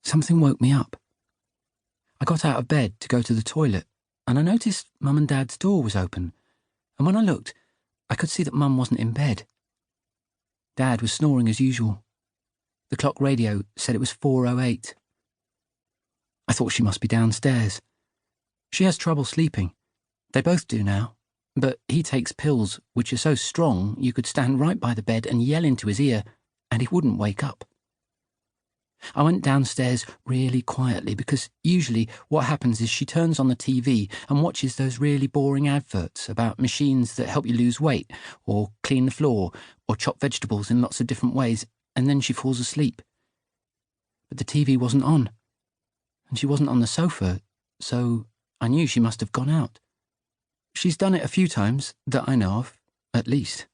Something woke me up. I got out of bed to go to the toilet, and I noticed Mum and Dad's door was open, and when I looked, I could see that Mum wasn't in bed. Dad was snoring as usual. The clock radio said it was 4:08. I thought she must be downstairs. She has trouble sleeping. They both do now, but he takes pills which are so strong you could stand right by the bed and yell into his ear, and he wouldn't wake up. I went downstairs really quietly because usually what happens is she turns on the TV and watches those really boring adverts about machines that help you lose weight or clean the floor or chop vegetables in lots of different ways, and then she falls asleep. But the TV wasn't on, and she wasn't on the sofa, so I knew she must have gone out. She's done it a few times, that I know of, at least.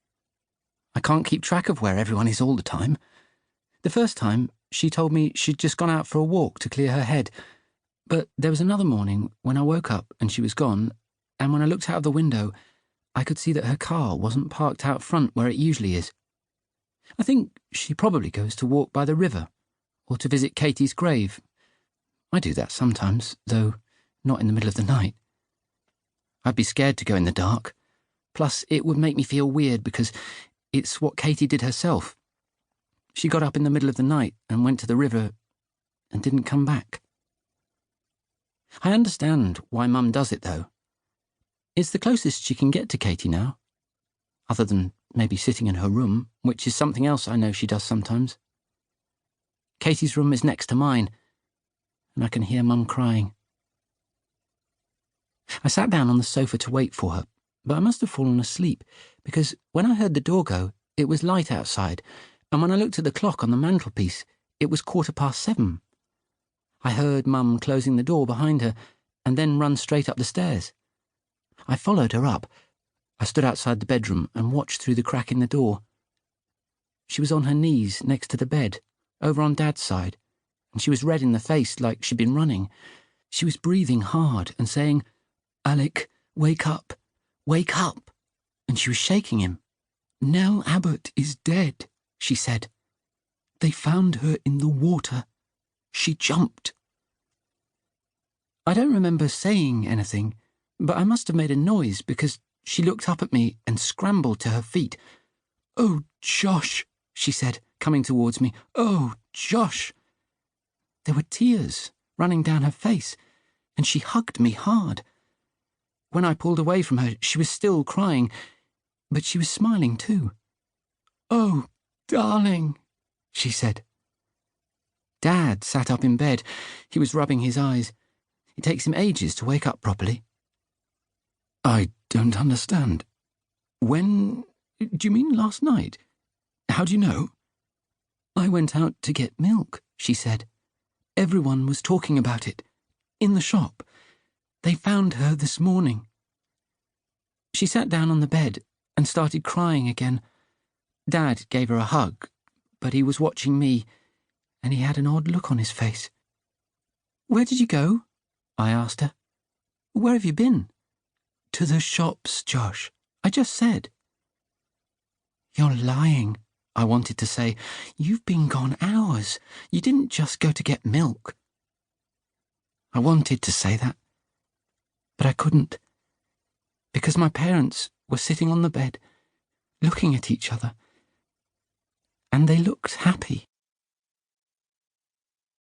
I can't keep track of where everyone is all the time. The first time, she told me she'd just gone out for a walk to clear her head, but there was another morning when I woke up and she was gone, and when I looked out of the window, I could see that her car wasn't parked out front where it usually is. I think she probably goes to walk by the river, or to visit Katie's grave. I do that sometimes, though not in the middle of the night. I'd be scared to go in the dark. Plus, it would make me feel weird because it's what Katie did herself. She got up in the middle of the night and went to the river and didn't come back. I understand why Mum does it, though. It's the closest she can get to Katie now, other than maybe sitting in her room, which is something else I know she does sometimes. Katie's room is next to mine, and I can hear Mum crying. I sat down on the sofa to wait for her, but I must have fallen asleep, because when I heard the door go, it was light outside, and when I looked at the clock on the mantelpiece, it was 7:15. I heard Mum closing the door behind her, and then run straight up the stairs. I followed her up. I stood outside the bedroom and watched through the crack in the door. She was on her knees next to the bed, over on Dad's side, and she was red in the face like she'd been running. She was breathing hard and saying, "Alec, wake up, wake up," and she was shaking him. "Nell Abbott is dead," she said. "They found her in the water. She jumped." I don't remember saying anything, but I must have made a noise because she looked up at me and scrambled to her feet. "Oh, Josh," she said, coming towards me. "Oh, Josh." There were tears running down her face, and she hugged me hard. When I pulled away from her, she was still crying, but she was smiling too. "Oh, darling," she said. Dad sat up in bed. He was rubbing his eyes. It takes him ages to wake up properly. "I don't understand. When? Do you mean last night? How do you know?" "I went out to get milk," she said. "Everyone was talking about it. In the shop. They found her this morning." She sat down on the bed and started crying again. Dad gave her a hug, but he was watching me, and he had an odd look on his face. "Where did you go?" I asked her. "Where have you been?" "To the shops, Josh. I just said." "You're lying," I wanted to say. "You've been gone hours. You didn't just go to get milk." I wanted to say that, but I couldn't, because my parents were sitting on the bed, looking at each other, and they looked happy.